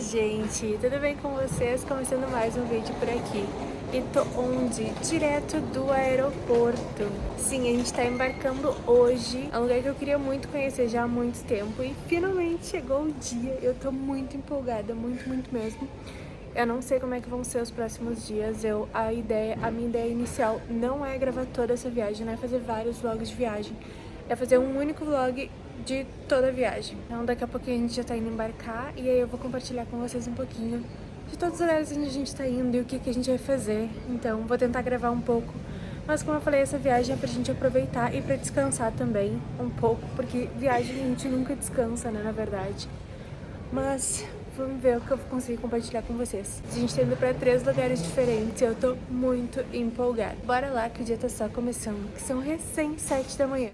gente, tudo bem com vocês? Começando mais um vídeo por aqui. E tô onde? Direto do aeroporto. Sim, a gente tá embarcando hoje. É um lugar que eu queria muito conhecer já há muito tempo. E finalmente chegou o dia. Eu tô muito empolgada, muito mesmo. Eu não sei como é que vão ser os próximos dias. A minha ideia inicial não é gravar toda essa viagem, não é fazer vários vlogs de viagem. É fazer um único vlog de toda a viagem. Então daqui a pouquinho a gente já tá indo embarcar e aí eu vou compartilhar com vocês um pouquinho de todos os lugares onde a gente tá indo e o que a gente vai fazer. Então vou tentar gravar um pouco. Mas como eu falei, essa viagem é pra gente aproveitar e pra descansar também um pouco, porque viagem a gente nunca descansa, né, na verdade. Mas vamos ver o que eu vou conseguir compartilhar com vocês. A gente tá indo pra 3 lugares diferentes e eu tô muito empolgada. Bora lá que o dia tá só começando, que são recém 7 da manhã.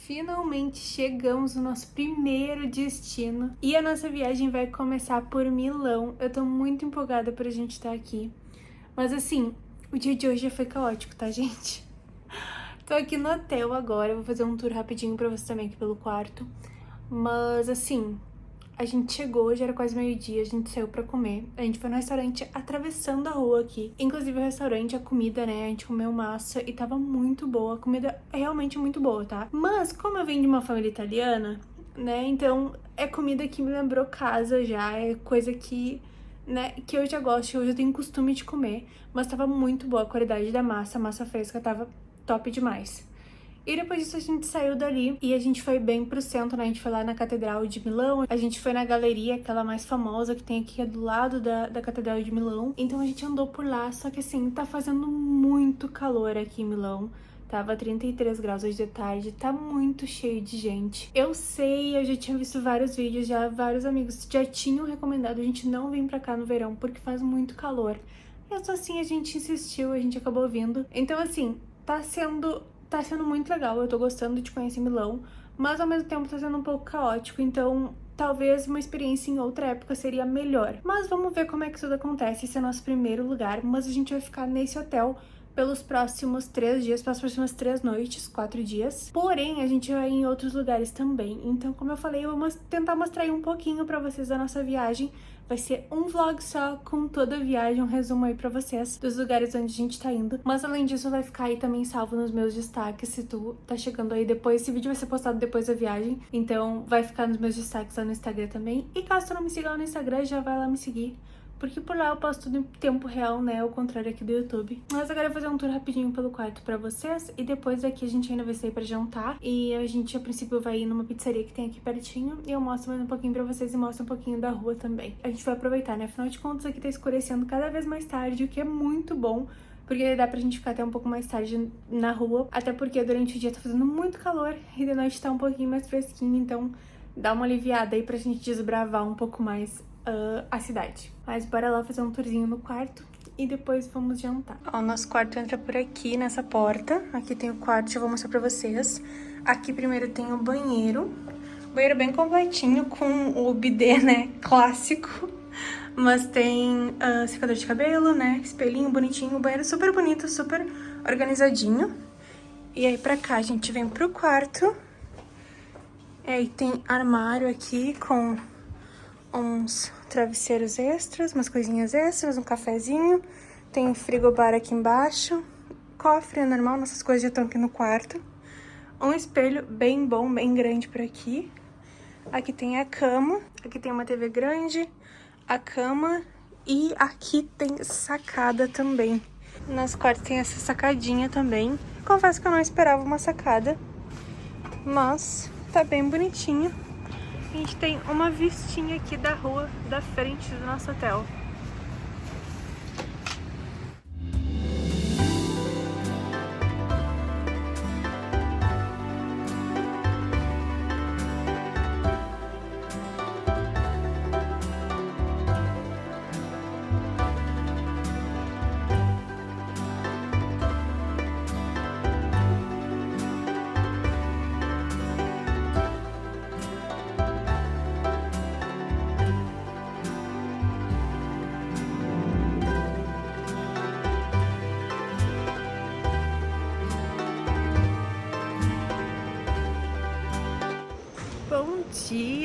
Finalmente chegamos no nosso primeiro destino e a nossa viagem vai começar por Milão. Eu tô muito empolgada pra gente estar aqui. Mas assim, o dia de hoje já foi caótico, tá, gente? Tô aqui no hotel agora, eu vou fazer um tour rapidinho pra vocês também aqui pelo quarto. Mas assim, a gente chegou, já era quase meio-dia, a gente saiu pra comer. A gente foi no restaurante atravessando a rua aqui. Inclusive o restaurante, a comida, né, a gente comeu massa e tava muito boa. A comida é realmente muito boa, tá? Mas como eu venho de uma família italiana, né, então é comida que me lembrou casa já, é coisa que, né, que eu já gosto, que eu já tenho costume de comer. Mas tava muito boa a qualidade da massa, a massa fresca tava top demais. E depois disso a gente saiu dali e a gente foi bem pro centro, né? A gente foi lá na Catedral de Milão, a gente foi na galeria, aquela mais famosa que tem aqui do lado da Catedral de Milão. Então a gente andou por lá, só que assim, tá fazendo muito calor aqui em Milão. Tava 33 graus hoje de tarde, tá muito cheio de gente. Eu sei, eu já tinha visto vários vídeos, já vários amigos já tinham recomendado a gente não vir pra cá no verão, porque faz muito calor. E só assim a gente insistiu, a gente acabou vindo. Então assim, tá sendo muito legal, eu tô gostando de conhecer Milão, mas ao mesmo tempo tá sendo um pouco caótico, então talvez uma experiência em outra época seria melhor. Mas vamos ver como é que tudo acontece, esse é nosso primeiro lugar, mas a gente vai ficar nesse hotel pelos próximos 3 dias, pelas próximas 3 noites, 4 dias. Porém, a gente vai em outros lugares também. Então, como eu falei, eu vou tentar mostrar aí um pouquinho pra vocês da nossa viagem. Vai ser um vlog só com toda a viagem, um resumo aí pra vocês dos lugares onde a gente tá indo. Mas além disso, vai ficar aí também salvo nos meus destaques, se tu tá chegando aí depois. Esse vídeo vai ser postado depois da viagem, então vai ficar nos meus destaques lá no Instagram também. E caso tu não me siga lá no Instagram, já vai lá me seguir, porque por lá eu posto tudo em tempo real, né, ao contrário aqui do YouTube. Mas agora eu vou fazer um tour rapidinho pelo quarto pra vocês, e depois daqui a gente ainda vai sair pra jantar, e a gente a princípio vai ir numa pizzaria que tem aqui pertinho, e eu mostro mais um pouquinho pra vocês e mostro um pouquinho da rua também. A gente vai aproveitar, né, afinal de contas aqui tá escurecendo cada vez mais tarde, o que é muito bom, porque dá pra gente ficar até um pouco mais tarde na rua, até porque durante o dia tá fazendo muito calor, e de noite tá um pouquinho mais fresquinho, então dá uma aliviada aí pra gente desbravar um pouco mais a cidade. Mas bora lá fazer um tourzinho no quarto e depois vamos jantar. Ó, o nosso quarto entra por aqui, nessa porta. Aqui tem o quarto, eu vou mostrar pra vocês. Aqui primeiro tem o banheiro. Banheiro bem completinho, com o bidê, né, clássico. Mas tem secador de cabelo, né, espelhinho bonitinho. O banheiro super bonito, super organizadinho. E aí pra cá a gente vem pro quarto. E aí tem armário aqui com uns travesseiros extras, umas coisinhas extras, um cafezinho. Tem frigobar aqui embaixo. Cofre é normal, nossas coisas já estão aqui no quarto. Um espelho bem bom, bem grande por aqui. Aqui tem a cama. Aqui tem uma TV grande, a cama. E aqui tem sacada também. Nosso quarto tem essa sacadinha também. Confesso que eu não esperava uma sacada, mas tá bem bonitinho. A gente tem uma vistinha aqui da rua, da frente do nosso hotel.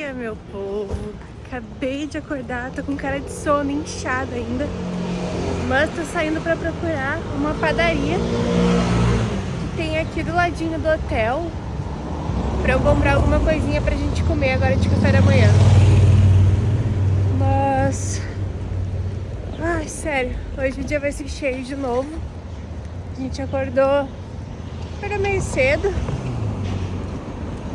dia, meu povo! Acabei de acordar, tô com cara de sono, inchada ainda. Mas tô saindo pra procurar uma padaria que tem aqui do ladinho do hotel pra eu comprar alguma coisinha pra gente comer agora de café da manhã. Mas... ai, sério, hoje o dia vai ser cheio de novo. A gente acordou meio cedo.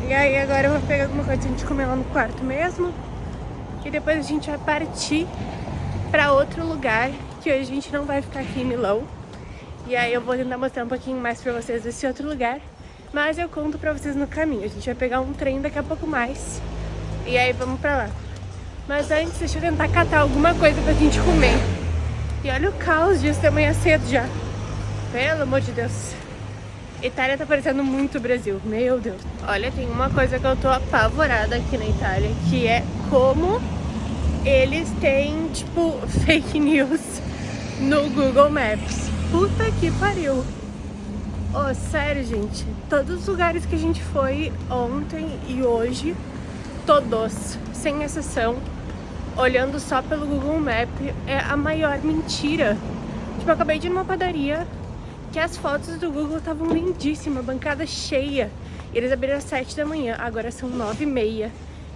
E aí agora eu vou pegar alguma coisa pra gente comer lá no quarto mesmo. E depois a gente vai partir pra outro lugar, que hoje a gente não vai ficar aqui em Milão. E aí eu vou tentar mostrar um pouquinho mais pra vocês desse outro lugar. Mas eu conto pra vocês no caminho. A gente vai pegar um trem daqui a pouco mais. E aí vamos pra lá. Mas antes, deixa eu tentar catar alguma coisa pra gente comer. E olha o caos disso de manhã cedo já. Pelo amor de Deus. Itália tá parecendo muito Brasil, meu Deus. Olha, tem uma coisa que eu tô apavorada aqui na Itália, que é como eles têm, tipo, fake news no Google Maps. Puta que pariu. Oh, sério, gente. Todos os lugares que a gente foi ontem e hoje, todos, sem exceção, olhando só pelo Google Maps, é a maior mentira. Tipo, eu acabei de ir numa padaria que as fotos do Google estavam lindíssimas, bancada cheia. E eles abriram às 7 da manhã, agora são 9h30.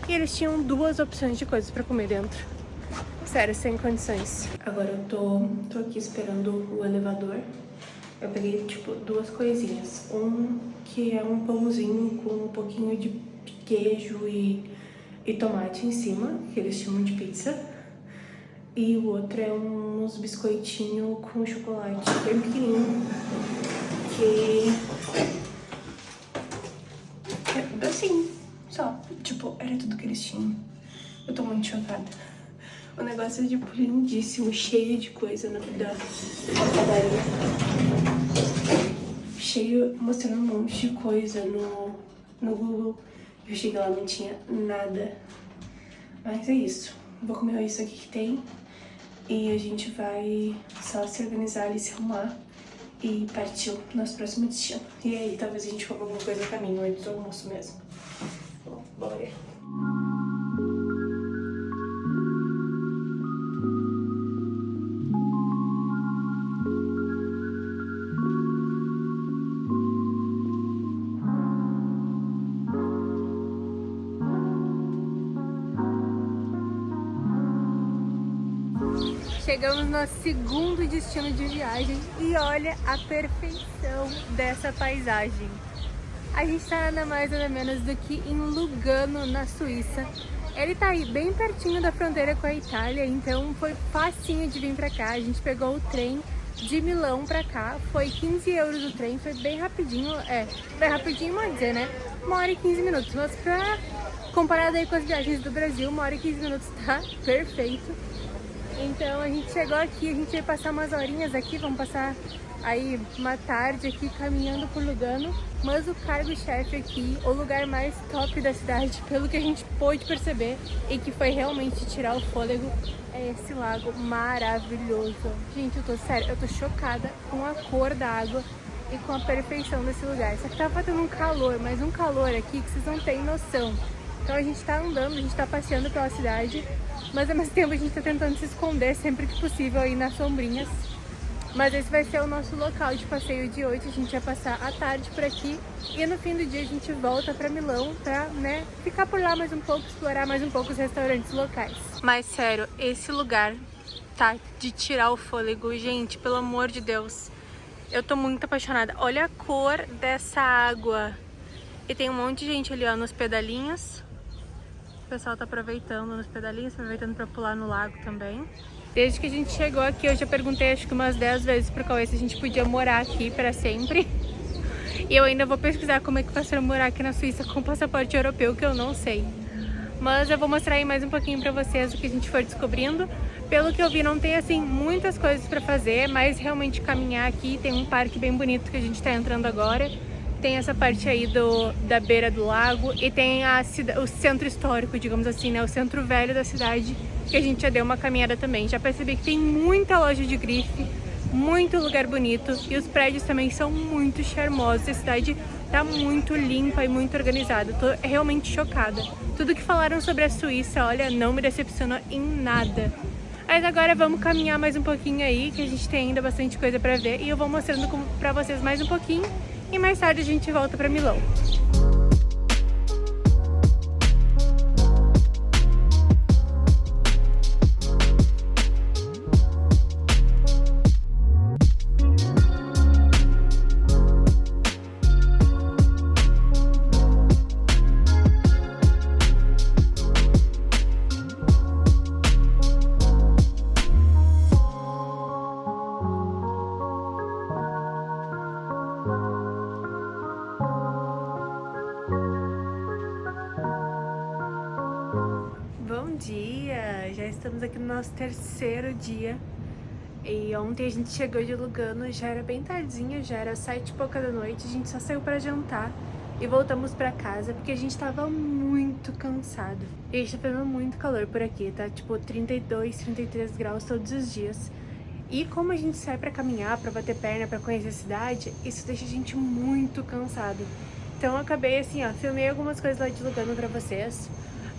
E eles tinham 2 opções de coisas pra comer dentro. Sério, sem condições. Agora eu tô aqui esperando o elevador. Eu peguei, tipo, 2 coisinhas. Um que é um pãozinho com um pouquinho de queijo e tomate em cima, que eles chamam de pizza. E o outro é uns biscoitinhos com chocolate bem pequenininho, que é assim, só. Tipo, era tudo que eles tinham. Eu tô muito chocada. O negócio é, tipo, lindíssimo, cheio de coisa na padaria. Cheio, mostrando um monte de coisa no Google. Eu cheguei lá, não tinha nada. Mas é isso. Vou comer isso aqui que tem. E a gente vai só se organizar ali, se arrumar e partir pro nosso próximo destino. E aí, talvez a gente coma alguma coisa no caminho, antes do almoço mesmo. Bom, bora. Chegamos no nosso segundo destino de viagem e olha a perfeição dessa paisagem. A gente tá nada mais nada menos do que em Lugano, na Suíça. Ele tá aí bem pertinho da fronteira com a Itália, então foi facinho de vir pra cá. A gente pegou o trem de Milão pra cá, foi 15 euros o trem, foi bem rapidinho, bem rapidinho, pode dizer, né? 1h15, mas pra comparado aí com as viagens do Brasil, 1h15 tá perfeito. Então a gente chegou aqui, a gente vai passar umas horinhas aqui, vamos passar aí uma tarde aqui caminhando por Lugano, mas o cargo-chefe aqui, o lugar mais top da cidade, pelo que a gente pôde perceber e que foi realmente tirar o fôlego, é esse lago maravilhoso. Gente, eu tô chocada com a cor da água e com a perfeição desse lugar. Só que tá fazendo um calor, mas um calor aqui que vocês não têm noção. Então a gente tá andando, a gente tá passeando pela cidade, mas ao mesmo tempo a gente tá tentando se esconder sempre que possível aí nas sombrinhas. Mas esse vai ser o nosso local de passeio de hoje, a gente vai passar a tarde por aqui e no fim do dia a gente volta pra Milão pra, né, ficar por lá mais um pouco, explorar mais um pouco os restaurantes locais. Mas sério, esse lugar tá de tirar o fôlego, gente, pelo amor de Deus. Eu tô muito apaixonada, olha a cor dessa água. E tem um monte de gente ali, ó, nos pedalinhos. O pessoal tá aproveitando nos pedalinhos, aproveitando pra pular no lago também. Desde que a gente chegou aqui, eu já perguntei acho que umas 10 vezes pro Cauê se a gente podia morar aqui pra sempre. E eu ainda vou pesquisar como é que faz pra morar aqui na Suíça com passaporte europeu, que eu não sei. Mas eu vou mostrar aí mais um pouquinho pra vocês o que a gente for descobrindo. Pelo que eu vi, não tem assim muitas coisas pra fazer, mas realmente caminhar aqui. Tem um parque bem bonito que a gente tá entrando agora. Tem essa parte aí da beira do lago e tem o centro histórico, digamos assim, né? O centro velho da cidade, que a gente já deu uma caminhada também. Já percebi que tem muita loja de grife, muito lugar bonito e os prédios também são muito charmosos. A cidade tá muito limpa e muito organizada. Tô realmente chocada. Tudo que falaram sobre a Suíça, olha, não me decepcionou em nada. Mas agora vamos caminhar mais um pouquinho aí, que a gente tem ainda bastante coisa pra ver. E eu vou mostrando pra vocês mais um pouquinho. E mais tarde a gente volta pra Milão. Bom dia! Já estamos aqui no nosso terceiro dia e ontem a gente chegou de Lugano, já era bem tardinho, já era 7 e pouca da noite, a gente só saiu pra jantar e voltamos pra casa porque a gente tava muito cansado. E a gente tá fazendo muito calor por aqui, tá tipo 32, 33 graus todos os dias. E como a gente sai pra caminhar, pra bater perna, pra conhecer a cidade, isso deixa a gente muito cansado. Então eu acabei assim, ó, filmei algumas coisas lá de Lugano pra vocês.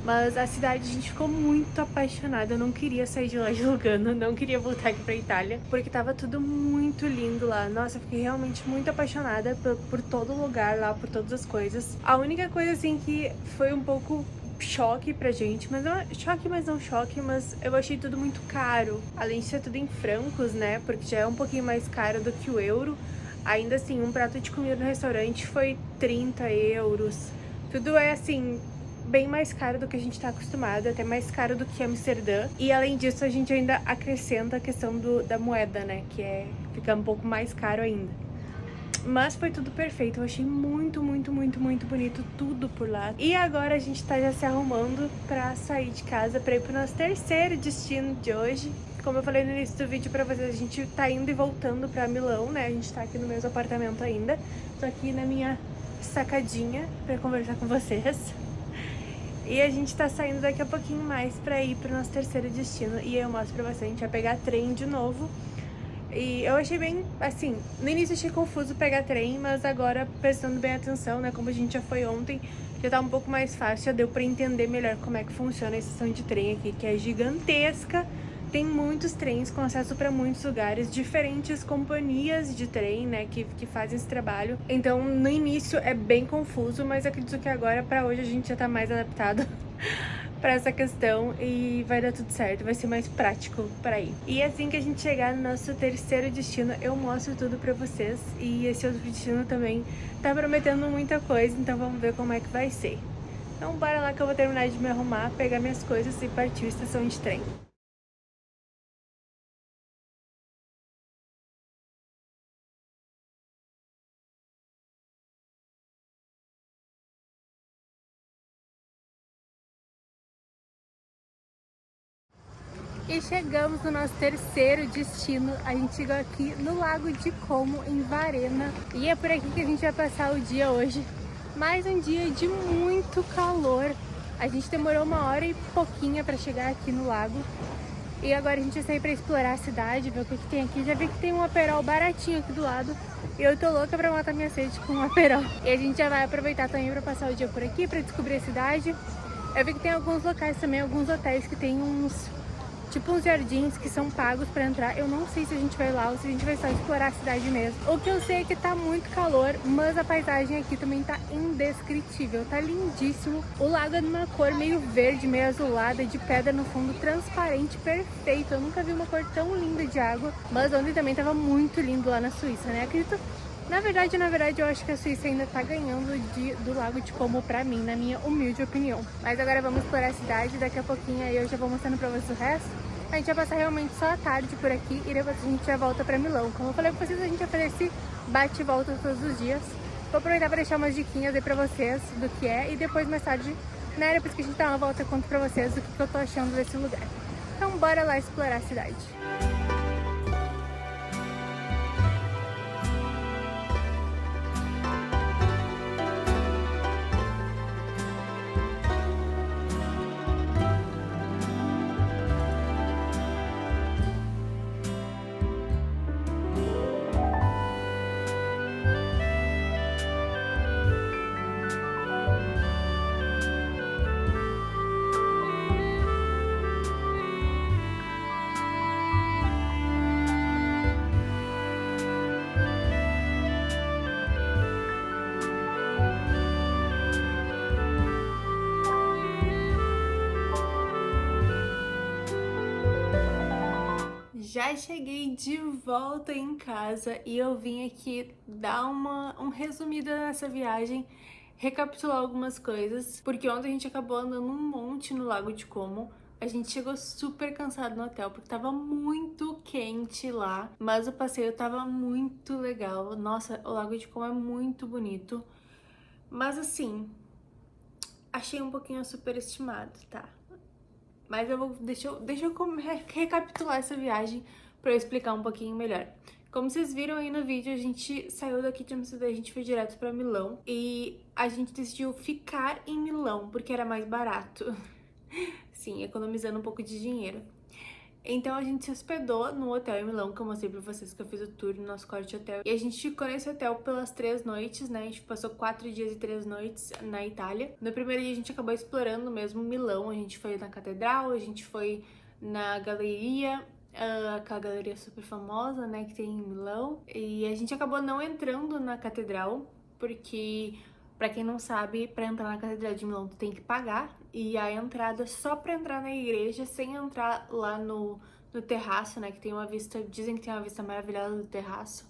Mas a cidade, a gente ficou muito apaixonada, eu não queria sair de lá de Lugano, não queria voltar aqui pra Itália, porque tava tudo muito lindo lá. Nossa, eu fiquei realmente muito apaixonada por todo lugar lá, por todas as coisas. A única coisa, assim, que foi um pouco choque pra gente, mas não choque, mas não choque, mas eu achei tudo muito caro. Além de ser tudo em francos, né, porque já é um pouquinho mais caro do que o euro, ainda assim, um prato de comida no restaurante foi 30 euros. Tudo é, assim, bem mais caro do que a gente tá acostumado, até mais caro do que Amsterdã. E além disso, a gente ainda acrescenta a questão da moeda, né, que fica um pouco mais caro ainda. Mas foi tudo perfeito, eu achei muito, muito, muito, muito bonito tudo por lá. E agora a gente tá já se arrumando pra sair de casa, pra ir pro nosso terceiro destino de hoje. Como eu falei no início do vídeo pra vocês, a gente tá indo e voltando pra Milão, né, a gente tá aqui no mesmo apartamento ainda. Tô aqui na minha sacadinha pra conversar com vocês. E a gente tá saindo daqui a pouquinho mais pra ir pro nosso terceiro destino. E eu mostro pra vocês, a gente vai pegar trem de novo. E eu achei bem, assim, no início achei confuso pegar trem, mas agora, prestando bem atenção, né, como a gente já foi ontem, já tá um pouco mais fácil, já deu pra entender melhor como é que funciona a estação de trem aqui, que é gigantesca. Tem muitos trens com acesso para muitos lugares, diferentes companhias de trem, né, que fazem esse trabalho. Então, no início é bem confuso, mas acredito que agora, para hoje, a gente já tá mais adaptado para essa questão e vai dar tudo certo, vai ser mais prático para ir. E assim que a gente chegar no nosso terceiro destino, eu mostro tudo para vocês. E esse outro destino também tá prometendo muita coisa, então vamos ver como é que vai ser. Então, bora lá que eu vou terminar de me arrumar, pegar minhas coisas e partir a estação de trem. E chegamos no nosso terceiro destino. A gente chegou aqui no Lago de Como, em Varena. E é por aqui que a gente vai passar o dia hoje. Mais um dia de muito calor. A gente demorou 1 hora e pouquinha para chegar aqui no lago. E agora a gente vai sair para explorar a cidade, ver o que tem aqui. Já vi que tem um Aperol baratinho aqui do lado. E eu tô louca pra matar minha sede com um Aperol. E a gente já vai aproveitar também para passar o dia por aqui, para descobrir a cidade. Eu vi que tem alguns locais também, alguns hotéis que tem uns jardins que são pagos pra entrar. Eu não sei se a gente vai lá ou se a gente vai só explorar a cidade mesmo. O que eu sei é que tá muito calor, mas a paisagem aqui também tá indescritível, tá lindíssimo. O lago é de uma cor meio verde, meio azulada, de pedra no fundo, transparente, perfeito. Eu nunca vi uma cor tão linda de água, mas ontem também tava muito lindo lá na Suíça, né? Acredito. Na verdade, eu acho que a Suíça ainda tá ganhando do Lago de Como pra mim, na minha humilde opinião. Mas agora vamos explorar a cidade, daqui a pouquinho aí eu já vou mostrando pra vocês o resto. A gente vai passar realmente só a tarde por aqui e depois a gente já volta pra Milão. Como eu falei pra vocês, a gente vai fazer esse bate e volta todos os dias. Vou aproveitar pra deixar umas diquinhas aí pra vocês do que é e depois mais tarde, né, depois que a gente dá uma volta, eu conto pra vocês o que eu tô achando desse lugar. Então bora lá explorar a cidade. Já cheguei de volta em casa e eu vim aqui dar um resumido nessa viagem, recapitular algumas coisas, porque ontem a gente acabou andando um monte no Lago de Como. A gente chegou super cansado no hotel porque tava muito quente lá, mas o passeio tava muito legal. Nossa, o Lago de Como é muito bonito, mas assim, achei um pouquinho superestimado, tá? Mas deixa eu recapitular essa viagem pra eu explicar um pouquinho melhor. Como vocês viram aí no vídeo, a gente saiu daqui de Amsterdã, a gente foi direto pra Milão e a gente decidiu ficar em Milão porque era mais barato. Sim, economizando um pouco de dinheiro. Então a gente se hospedou no hotel em Milão, que eu mostrei pra vocês que eu fiz o tour no nosso quarto hotel. E a gente ficou nesse hotel pelas 3 noites, né? A gente passou 4 dias e 3 noites na Itália. No primeiro dia a gente acabou explorando mesmo Milão. A gente foi na catedral, a gente foi na galeria, aquela galeria super famosa, né, que tem em Milão. E a gente acabou não entrando na catedral, porque... Pra quem não sabe, pra entrar na Catedral de Milão tu tem que pagar, e a entrada só pra entrar na igreja, sem entrar lá no terraço, né, que tem uma vista, dizem que tem uma vista maravilhosa do terraço.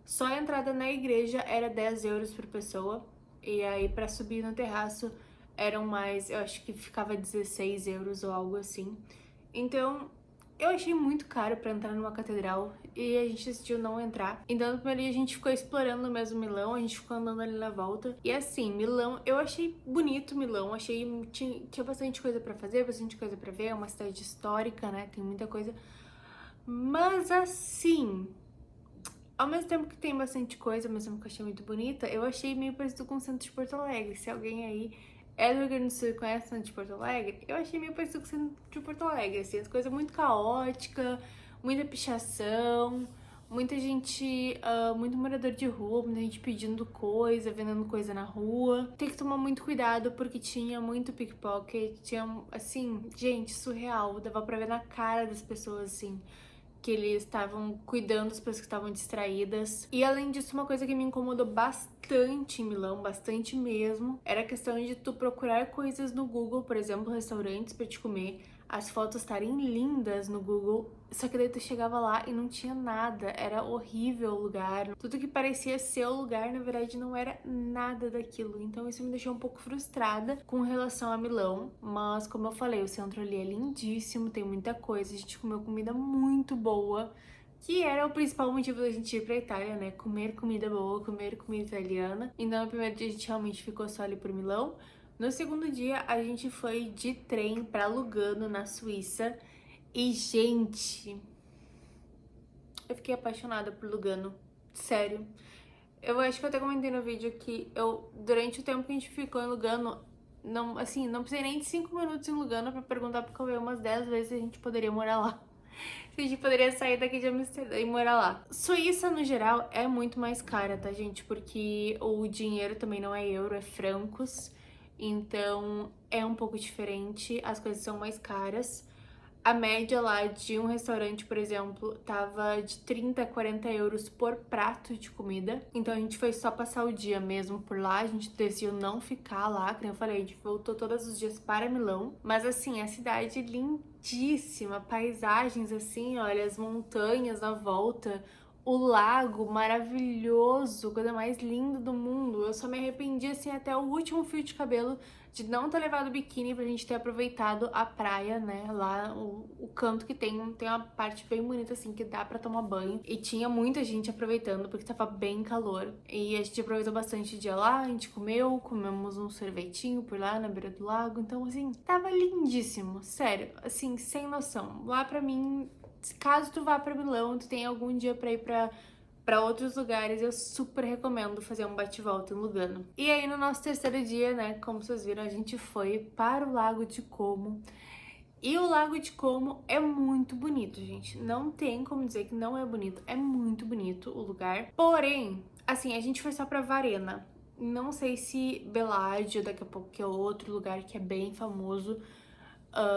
Só a entrada na igreja era 10 euros por pessoa, e aí pra subir no terraço eram mais, eu acho que ficava 16 euros ou algo assim. Então, eu achei muito caro pra entrar numa catedral e a gente decidiu não entrar. Então, no primeiro dia a gente ficou explorando mesmo Milão, a gente ficou andando ali na volta. E assim, Milão, eu achei bonito Milão, achei tinha bastante coisa pra fazer, bastante coisa pra ver, é uma cidade histórica, né, tem muita coisa. Mas assim, ao mesmo tempo que tem bastante coisa, ao mesmo tempo que eu achei muito bonita, eu achei meio parecido com o centro de Porto Alegre. Se alguém aí é do Rio Grande do Sul e conhece o centro de Porto Alegre, eu achei meio parecido com o centro de Porto Alegre, assim, as coisas muito caótica, muita pichação, muita gente, muito morador de rua, muita gente pedindo coisa, vendendo coisa na rua. Tem que tomar muito cuidado porque tinha muito pickpocket, tinha, assim, gente, surreal, dava pra ver na cara das pessoas, assim, que eles estavam cuidando das pessoas que estavam distraídas. E além disso, uma coisa que me incomodou bastante em Milão, bastante mesmo, era a questão de tu procurar coisas no Google, por exemplo, restaurantes pra te comer, as fotos estarem lindas no Google, só que daí tu chegava lá e não tinha nada, era horrível o lugar. Tudo que parecia ser o lugar, na verdade, não era nada daquilo. Então isso me deixou um pouco frustrada com relação a Milão. Mas, como eu falei, o centro ali é lindíssimo, tem muita coisa, a gente comeu comida muito boa, que era o principal motivo da gente ir pra Itália, né? Comer comida boa, comer comida italiana. Então, no primeiro dia a gente realmente ficou só ali por Milão. No segundo dia, a gente foi de trem pra Lugano, na Suíça. E, gente, eu fiquei apaixonada por Lugano. Sério. Eu acho que eu até comentei no vídeo que durante o tempo que a gente ficou em Lugano, não, assim, não precisei nem de 5 minutos em Lugano pra perguntar pro Cauê umas 10 vezes se a gente poderia morar lá. Se a gente poderia sair daqui de Amsterdã e morar lá. Suíça, no geral, é muito mais cara, tá, gente? Porque o dinheiro também não é euro, é francos. Então, é um pouco diferente, as coisas são mais caras. A média lá de um restaurante, por exemplo, tava de 30 a 40 euros por prato de comida. Então a gente foi só passar o dia mesmo por lá, a gente decidiu não ficar lá, como eu falei, a gente voltou todos os dias para Milão. Mas assim, a cidade é lindíssima, paisagens assim, olha, as montanhas à volta, o lago maravilhoso, coisa mais linda do mundo. Eu só me arrependi assim até o último fio de cabelo de não ter levado biquíni pra gente ter aproveitado a praia, né? Lá, o canto que tem uma parte bem bonita, assim, que dá pra tomar banho. E tinha muita gente aproveitando, porque tava bem calor. E a gente aproveitou bastante o dia lá, a gente comemos um sorvetinho por lá, na beira do lago. Então, assim, tava lindíssimo, sério, assim, sem noção. Lá pra mim, caso tu vá pra Milão, tu tem algum dia pra ir pra outros lugares, eu super recomendo fazer um bate-volta em Lugano. E aí no nosso terceiro dia, né, como vocês viram, a gente foi para o Lago de Como. E o Lago de Como é muito bonito, gente. Não tem como dizer que não é bonito. É muito bonito o lugar. Porém, assim, a gente foi só pra Varena. Não sei se Bellagio, daqui a pouco, que é outro lugar que é bem famoso.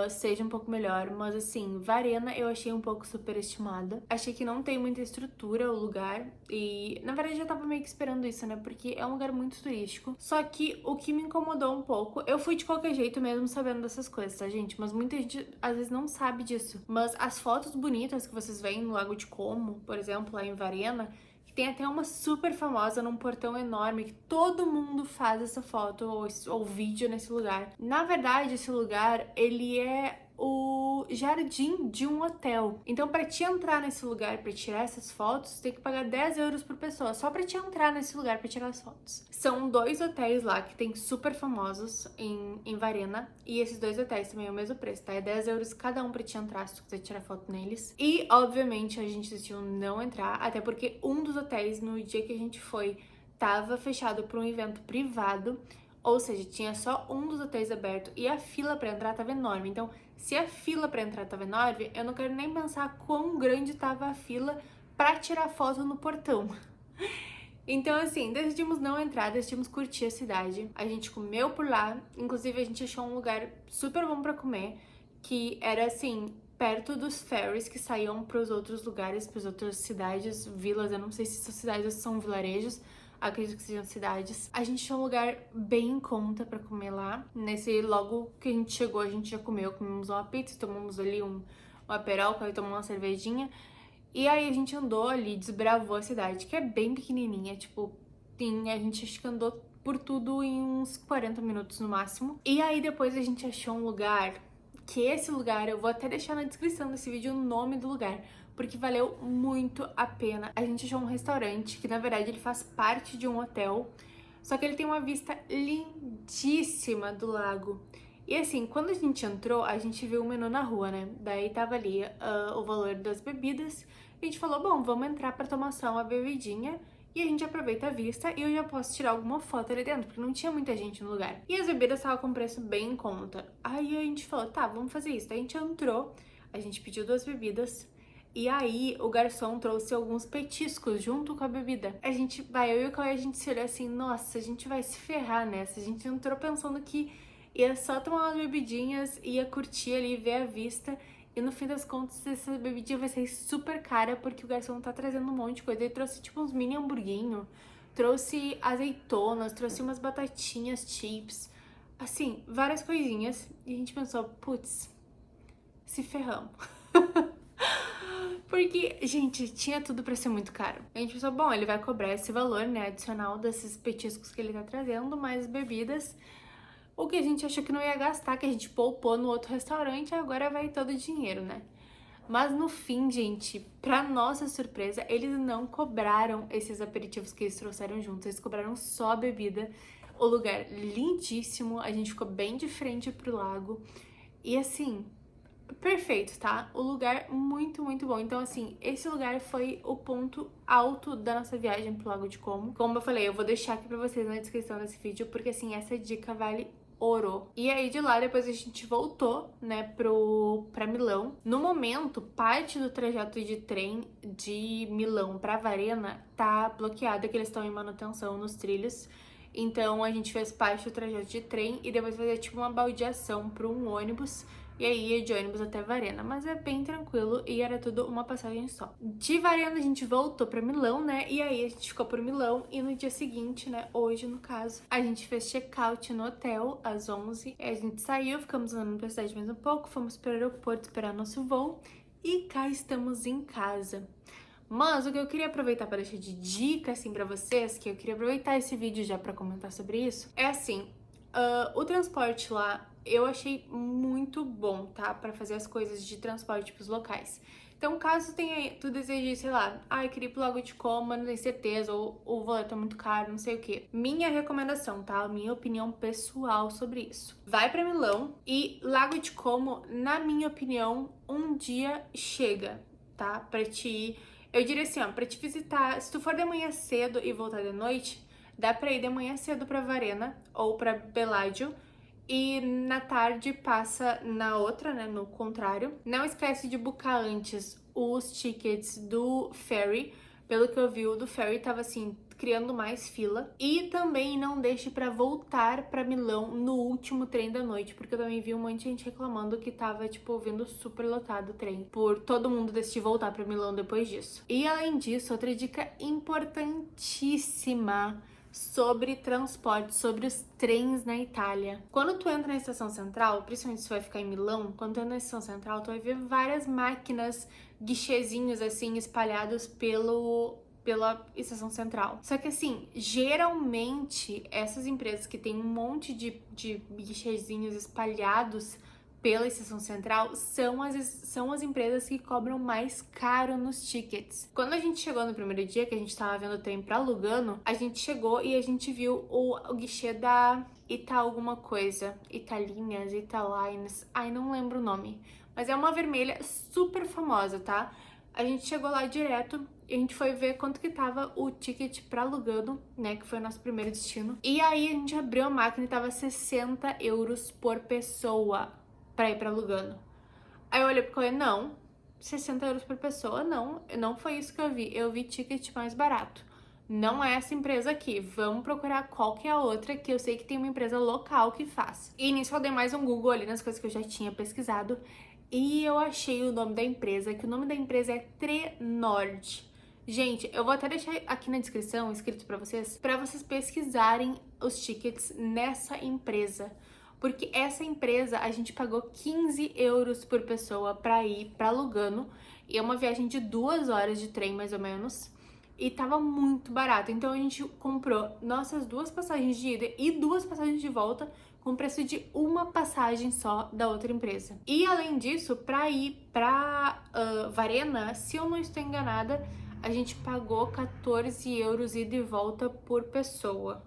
seja um pouco melhor, mas assim, Varena eu achei um pouco superestimada. Achei que não tem muita estrutura o lugar e, na verdade, eu tava meio que esperando isso, né? Porque é um lugar muito turístico. Só que o que me incomodou um pouco, eu fui de qualquer jeito mesmo sabendo dessas coisas, tá, gente? Mas muita gente às vezes não sabe disso. Mas as fotos bonitas que vocês veem no Lago de Como, por exemplo, lá em Varena, tem até uma super famosa num portão enorme que todo mundo faz essa foto ou vídeo nesse lugar. Na verdade, esse lugar, ele é o jardim de um hotel. Então, para te entrar nesse lugar, para tirar essas fotos, você tem que pagar 10 euros por pessoa, só para te entrar nesse lugar para tirar as fotos. São 2 hotéis lá que tem super famosos em Varena, e esses 2 hotéis também é o mesmo preço, tá? É 10 euros cada um para te entrar, se tu quiser tirar foto neles. E, obviamente, a gente decidiu não entrar, até porque um dos hotéis, no dia que a gente foi, tava fechado para um evento privado, ou seja, tinha só um dos hotéis aberto e a fila para entrar tava enorme. Então, se a fila para entrar tava enorme, eu não quero nem pensar quão grande tava a fila para tirar foto no portão. Então, assim, decidimos não entrar, decidimos curtir a cidade. A gente comeu por lá, inclusive a gente achou um lugar super bom para comer, que era assim, perto dos ferries que saíam para os outros lugares, para as outras cidades, vilas. Eu não sei se são cidades ou se são vilarejos. Acredito que sejam cidades. A gente tinha um lugar bem em conta pra comer lá. Logo que a gente chegou, a gente já comemos uma pizza, tomamos ali um aperol, aí tomamos uma cervejinha. E aí a gente andou ali, desbravou a cidade, que é bem pequenininha, tipo, a gente acho que andou por tudo em uns 40 minutos no máximo. E aí depois a gente achou um lugar, que esse lugar, eu vou até deixar na descrição desse vídeo o nome do lugar, porque valeu muito a pena. A gente achou um restaurante, que na verdade ele faz parte de um hotel, só que ele tem uma vista lindíssima do lago. E assim, quando a gente entrou, a gente viu o menu na rua, né? Daí tava ali o valor das bebidas. E a gente falou, bom, vamos entrar pra tomar só uma bebidinha e a gente aproveita a vista e eu já posso tirar alguma foto ali dentro, porque não tinha muita gente no lugar. E as bebidas estavam com preço bem em conta. Aí a gente falou, tá, vamos fazer isso. Daí a gente entrou, a gente pediu 2 bebidas. E aí, o garçom trouxe alguns petiscos junto com a bebida. Eu e o Cauê, a gente se olhou assim, nossa, a gente vai se ferrar nessa. A gente entrou pensando que ia só tomar umas bebidinhas, ia curtir ali, ver a vista. E no fim das contas, essa bebidinha vai ser super cara, porque o garçom tá trazendo um monte de coisa. Ele trouxe tipo uns mini hamburguinho, trouxe azeitonas, trouxe umas batatinhas, chips. Assim, várias coisinhas. E a gente pensou, putz, se ferramos. Porque, gente, tinha tudo pra ser muito caro. A gente pensou, bom, ele vai cobrar esse valor, né, adicional desses petiscos que ele tá trazendo, mais bebidas. O que a gente achou que não ia gastar, que a gente poupou no outro restaurante, agora vai todo o dinheiro, né? Mas no fim, gente, pra nossa surpresa, eles não cobraram esses aperitivos que eles trouxeram juntos, eles cobraram só a bebida. O lugar lindíssimo, a gente ficou bem de frente pro lago. E assim, perfeito, tá? O lugar muito, muito bom. Então, assim, esse lugar foi o ponto alto da nossa viagem pro Lago de Como. Como eu falei, eu vou deixar aqui pra vocês na descrição desse vídeo, porque, assim, essa dica vale ouro. E aí, de lá, depois a gente voltou, né, pra Milão. No momento, parte do trajeto de trem de Milão pra Varena tá bloqueada, que eles estão em manutenção nos trilhos. Então, a gente fez parte do trajeto de trem e depois fazer, tipo, uma baldeação pra um ônibus. E aí ia de ônibus até Varena, mas é bem tranquilo e era tudo uma passagem só. De Varena a gente voltou pra Milão, né? E aí a gente ficou por Milão e no dia seguinte, né? Hoje, no caso, a gente fez check-out no hotel às 11. E a gente saiu, ficamos andando pra cidade mais um pouco, fomos pro aeroporto esperar nosso voo e cá estamos em casa. Mas o que eu queria aproveitar para deixar de dica, assim, pra vocês, que eu queria aproveitar esse vídeo já pra comentar sobre isso, é assim, o transporte lá eu achei muito bom, tá? Pra fazer as coisas de transporte pros locais. Então, caso tu deseje, sei lá, eu queria ir pro Lago de Como, mas não tenho certeza, ou o valor tá muito caro, não sei o que. Minha recomendação, tá? Minha opinião pessoal sobre isso. Vai pra Milão e Lago de Como, na minha opinião, um dia chega, tá? Pra te ir. Eu diria assim, ó, pra te visitar, se tu for de manhã cedo e voltar de noite, dá pra ir de manhã cedo pra Varena ou pra Bellagio, e na tarde passa na outra, né, no contrário. Não esquece de buscar antes os tickets do ferry. Pelo que eu vi, o do ferry tava assim, criando mais fila. E também não deixe pra voltar pra Milão no último trem da noite, porque eu também vi um monte de gente reclamando que tava, tipo, vindo super lotado o trem, por todo mundo decidir voltar pra Milão depois disso. E além disso, outra dica importantíssima sobre transporte, sobre os trens na Itália. Quando tu entra na estação central, principalmente se tu vai ficar em Milão, quando tu entra na estação central, tu vai ver várias máquinas, guichezinhos assim, espalhados pela estação central. Só que assim, geralmente, essas empresas que tem um monte de guichezinhos espalhados pela estação central são as empresas que cobram mais caro nos tickets. Quando a gente chegou no primeiro dia, que a gente tava vendo o trem pra Lugano, a gente chegou e a gente viu o guichê da alguma coisa, Italinhas, Italines, ai não lembro o nome, mas é uma vermelha super famosa, tá? A gente chegou lá direto e a gente foi ver quanto que tava o ticket pra Lugano, né, que foi o nosso primeiro destino. E aí a gente abriu a máquina e tava 60 euros por pessoa pra ir pra Lugano. Aí eu olhei pro Cauê, não, 60 euros por pessoa, não foi isso que eu vi ticket mais barato. Não é essa empresa aqui, vamos procurar qual que é a outra, que eu sei que tem uma empresa local que faz. E nisso eu dei mais um Google ali nas coisas que eu já tinha pesquisado e eu achei o nome da empresa, que o nome da empresa é Trenord. Gente, eu vou até deixar aqui na descrição escrito pra vocês pesquisarem os tickets nessa empresa. Porque essa empresa, a gente pagou 15 euros por pessoa pra ir pra Lugano. E é uma viagem de 2 horas de trem, mais ou menos. E tava muito barato. Então a gente comprou nossas 2 passagens de ida e 2 passagens de volta com o preço de uma passagem só da outra empresa. E além disso, pra ir pra Varena, se eu não estou enganada, a gente pagou 14 euros ida e volta por pessoa.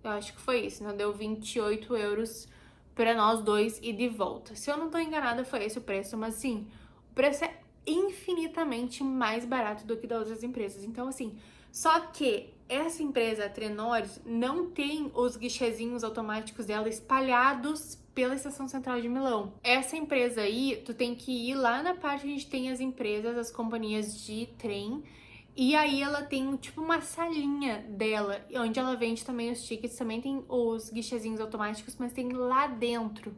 Eu acho que foi isso, né? Deu 28 euros pra nós dois e de volta. Se eu não tô enganada, foi esse o preço, mas sim, o preço é infinitamente mais barato do que das outras empresas. Então, assim, só que essa empresa, a Trenord, não tem os guichezinhos automáticos dela espalhados pela estação central de Milão. Essa empresa aí, tu tem que ir lá na parte onde tem as empresas, as companhias de trem. E aí ela tem, tipo, uma salinha dela, onde ela vende também os tickets, também tem os guichezinhos automáticos, mas tem lá dentro.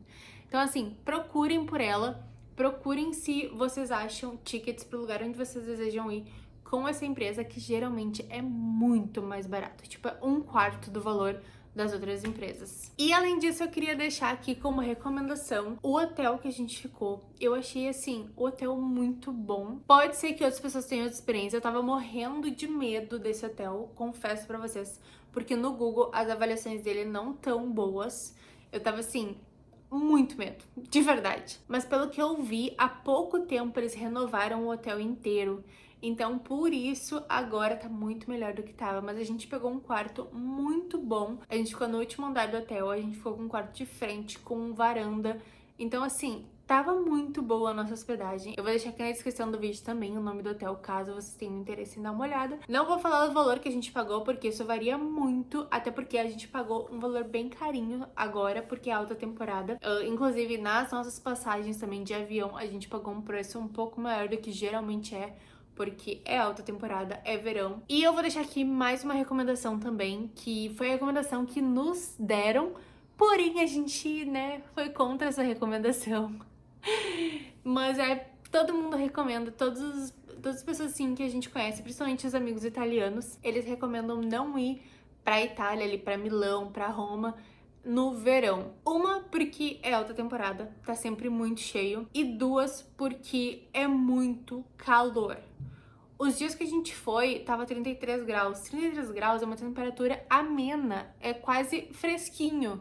Então, assim, procurem por ela, procurem se vocês acham tickets pro lugar onde vocês desejam ir com essa empresa, que geralmente é muito mais barato, tipo, é 1/4 do valor das outras empresas. E além disso, eu queria deixar aqui como recomendação o hotel que a gente ficou. Eu achei, assim, o hotel muito bom. Pode ser que outras pessoas tenham outra experiência. Eu tava morrendo de medo desse hotel, confesso pra vocês, porque no Google as avaliações dele não tão boas. Eu tava, assim, muito medo, de verdade. Mas pelo que eu vi, há pouco tempo eles renovaram o hotel inteiro. Então, por isso, agora tá muito melhor do que tava. Mas a gente pegou um quarto muito bom. A gente ficou no último andar do hotel. A gente ficou com um quarto de frente, com varanda. Então, assim, tava muito boa a nossa hospedagem. Eu vou deixar aqui na descrição do vídeo também o nome do hotel, caso vocês tenham interesse em dar uma olhada. Não vou falar o valor que a gente pagou, porque isso varia muito. Até porque a gente pagou um valor bem carinho agora, porque é alta temporada. Inclusive, nas nossas passagens também de avião, a gente pagou um preço um pouco maior do que geralmente é, porque é alta temporada, é verão. E eu vou deixar aqui mais uma recomendação também, que foi a recomendação que nos deram, porém a gente, né, foi contra essa recomendação. Mas todo mundo recomenda, todas as pessoas assim que a gente conhece, principalmente os amigos italianos, eles recomendam não ir pra Itália, ali pra Milão, pra Roma, no verão. Uma, porque é alta temporada, tá sempre muito cheio. E 2, porque é muito calor. Os dias que a gente foi, tava 33 graus. 33 graus é uma temperatura amena, é quase fresquinho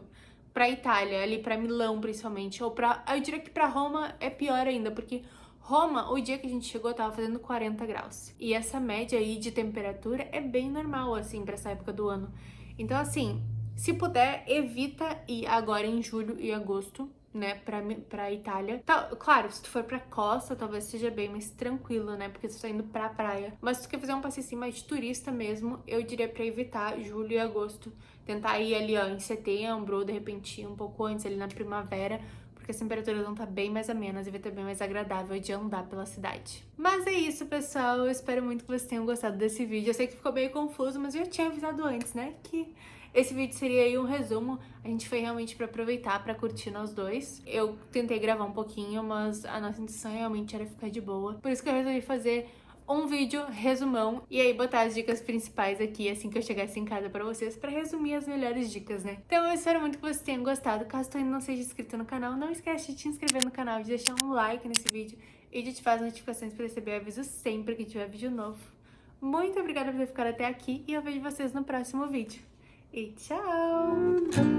pra Itália, ali pra Milão principalmente. Eu diria que pra Roma é pior ainda, porque Roma, o dia que a gente chegou, tava fazendo 40 graus. E essa média aí de temperatura é bem normal, assim, pra essa época do ano. Então, assim, se puder, evita ir agora em julho e agosto, né, pra Itália. Tá, claro, se tu for pra costa, talvez seja bem mais tranquilo, né, porque tu tá indo pra praia. Mas se tu quer fazer um passeio assim mais de turista mesmo, eu diria pra evitar julho e agosto. Tentar ir ali, ó, em setembro, ou de repente um pouco antes, ali na primavera, porque porque as temperaturas vão estar bem mais amenas e vai estar bem mais agradável de andar pela cidade. Mas é isso, pessoal, eu espero muito que vocês tenham gostado desse vídeo. Eu sei que ficou meio confuso, mas eu já tinha avisado antes, né, que esse vídeo seria aí um resumo. A gente foi realmente pra aproveitar, pra curtir nós dois. Eu tentei gravar um pouquinho, mas a nossa intenção realmente era ficar de boa. Por isso que eu resolvi fazer um vídeo resumão e aí botar as dicas principais aqui assim que eu chegasse em casa pra vocês, pra resumir as melhores dicas, né? Então eu espero muito que vocês tenham gostado. Caso tu ainda não seja inscrito no canal, não esquece de te inscrever no canal, de deixar um like nesse vídeo e de ativar as notificações pra receber aviso sempre que tiver vídeo novo. Muito obrigada por ter ficado até aqui e eu vejo vocês no próximo vídeo. E tchau!